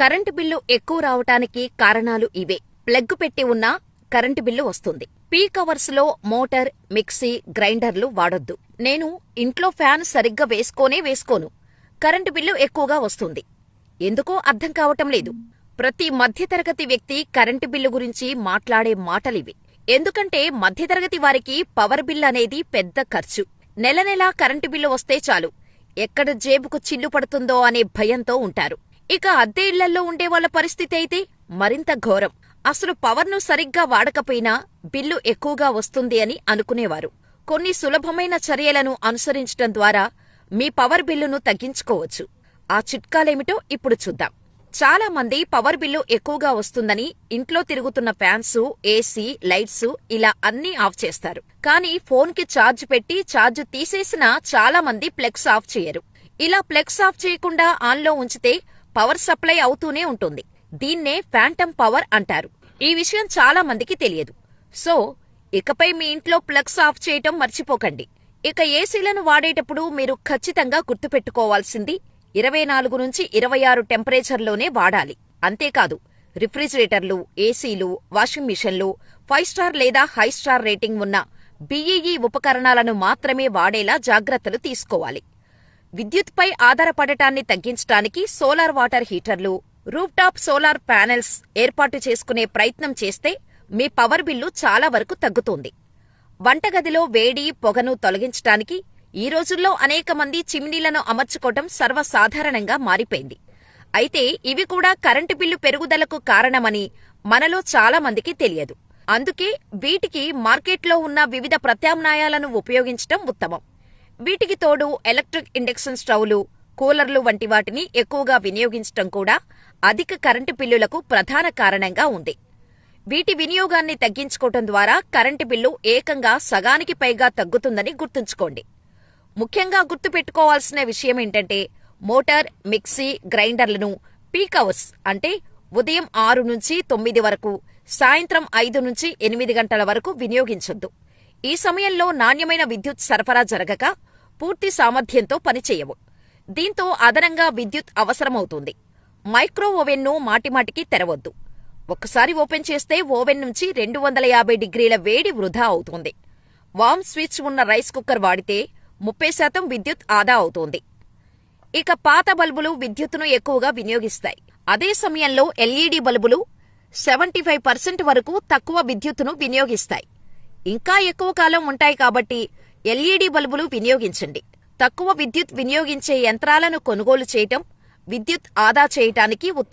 Current bill ఎక్కువ రావటానికి కారణాలు ఇవే. ప్లగ్ పెట్టి ఉన్నా కరెంటు బిల్లు వస్తుంది. పీక్ అవర్స్ లో మోటార్, మిక్సీ, గ్రైండర్లు వాడొద్దు. నేను ఇంట్లో ఫ్యాన్ సరిగ్గా వేసుకోను. కరెంటు బిల్లు ఎక్కువగా వస్తుంది. ఎందుకో అర్థం కావటం లేదు. ప్రతి మధ్యతరగతి వ్యక్తి కరెంటు బిల్లు గురించి మాట్లాడే మాటలివి. ఎందుకంటే మధ్యతరగతి వారికి పవర్ బిల్ అనేది పెద్ద ఖర్చు. నెల నెలా కరెంటు బిల్లు వస్తే చాలు, ఎక్కడ జేబుకు చిల్లు పడుతుందో అనే భయంతో ఉంటారు. ఇక అద్దె ఇళ్లల్లో ఉండేవాళ్ల పరిస్థితి అయితే మరింత ఘోరం. అసలు పవర్ను సరిగ్గా వాడకపోయినా బిల్లు ఎక్కువగా వస్తుంది అని అనుకునేవారు. కొన్ని సులభమైన చర్యలను అనుసరించటం ద్వారా మీ పవర్ బిల్లును తగ్గించుకోవచ్చు. ఆ చిట్కాలేమిటో ఇప్పుడు చూద్దాం. చాలా మంది పవర్ బిల్లు ఎక్కువగా వస్తుందని ఇంట్లో తిరుగుతున్న ఫ్యాన్స్, ఏసీ, లైట్స్ ఇలా అన్నీ ఆఫ్ చేస్తారు. కానీ ఫోన్కి ఛార్జ్ పెట్టి ఛార్జ్ తీసేసినా చాలా మంది ప్లగ్స్ ఆఫ్ చేయరు. ఇలా ప్లగ్స్ ఆఫ్ చేయకుండా ఆన్లో ఉంచితే పవర్ సప్లై అవుతూనే ఉంటుంది. దీన్నే ఫ్యాంటమ్ పవర్ అంటారు. ఈ విషయం చాలా మందికి తెలియదు. సో ఇకపై మీ ఇంట్లో ప్లగ్స్ ఆఫ్ చేయటం మర్చిపోకండి. ఇక ఏసీలను వాడేటప్పుడు మీరు ఖచ్చితంగా గుర్తుపెట్టుకోవాల్సింది 24 నుంచి 26 టెంపరేచర్లోనే వాడాలి. అంతేకాదు, రిఫ్రిజిరేటర్లు, ఏసీలు, వాషింగ్ మిషన్లు 5 స్టార్ లేదా హై స్టార్ రేటింగ్ ఉన్న BEE ఉపకరణాలను మాత్రమే వాడేలా జాగ్రత్తలు తీసుకోవాలి. విద్యుత్పై ఆధారపడటాన్ని తగ్గించడానికి సోలార్ వాటర్ హీటర్లు, రూఫ్టాప్ సోలార్ ప్యానెల్స్ ఏర్పాటు చేసుకునే ప్రయత్నం చేస్తే మీ పవర్ బిల్లు చాలా వరకు తగ్గుతుంది. వంటగదిలో వేడి, పొగను తొలగించటానికి ఈ రోజుల్లో అనేక మంది చిమ్నీలను అమర్చుకోవటం సర్వసాధారణంగా మారిపోయింది. అయితే ఇవి కూడా కరెంటు బిల్లు పెరుగుదలకు కారణమని మనలో చాలా మందికి తెలియదు. అందుకే వీటికి మార్కెట్లో ఉన్న వివిధ ప్రత్యామ్నాయాలను ఉపయోగించటం ఉత్తమం. వీటికి తోడు ఎలక్ట్రిక్ ఇండక్షన్ స్టవ్లు, కూలర్లు వంటి వాటిని ఎక్కువగా వినియోగించటం కూడా అధిక కరెంటు బిల్లులకు ప్రధాన కారణంగా ఉంది. వీటి వినియోగాన్ని తగ్గించుకోవటం ద్వారా కరెంటు బిల్లు ఏకంగా సగానికి పైగా తగ్గుతుందని గుర్తుంచుకోండి. ముఖ్యంగా గుర్తుపెట్టుకోవాల్సిన విషయమేంటంటే, మోటార్, మిక్సీ, గ్రైండర్లను పీక్ అవర్స్ అంటే ఉదయం 6 నుంచి 9 వరకు, సాయంత్రం 5 నుంచి 8 గంటల వరకు వినియోగించొద్దు. ఈ సమయంలో నాణ్యమైన విద్యుత్ సరఫరా జరగక పూర్తి సామర్థ్యంతో పనిచేయవు. దీంతో అదనంగా విద్యుత్ అవసరమవుతుంది. మైక్రో ఓవెన్ను మాటిమాటికి తెరవద్దు. ఒక్కసారి ఓపెన్ చేస్తే ఓవెన్ నుంచి 250 డిగ్రీల వేడి వృధా అవుతుంది. వార్మ్ స్విచ్ ఉన్న రైస్ కుక్కర్ వాడితే 30% విద్యుత్ ఆదా అవుతోంది. ఇక పాత బల్బులు విద్యుత్తును ఎక్కువగా వినియోగిస్తాయి. అదే సమయంలో LED బల్బులు 75% వరకు తక్కువ విద్యుత్తును వినియోగిస్తాయి. ఇంకా ఎక్కువ కాలం ఉంటాయి కాబట్టి LED బల్బులు వినియోగించండి. తక్కువ విద్యుత్ వినియోగించే యంత్రాలను కొనుగోలు చేయటం విద్యుత్ ఆదా చేయటానికి ఉత్తమ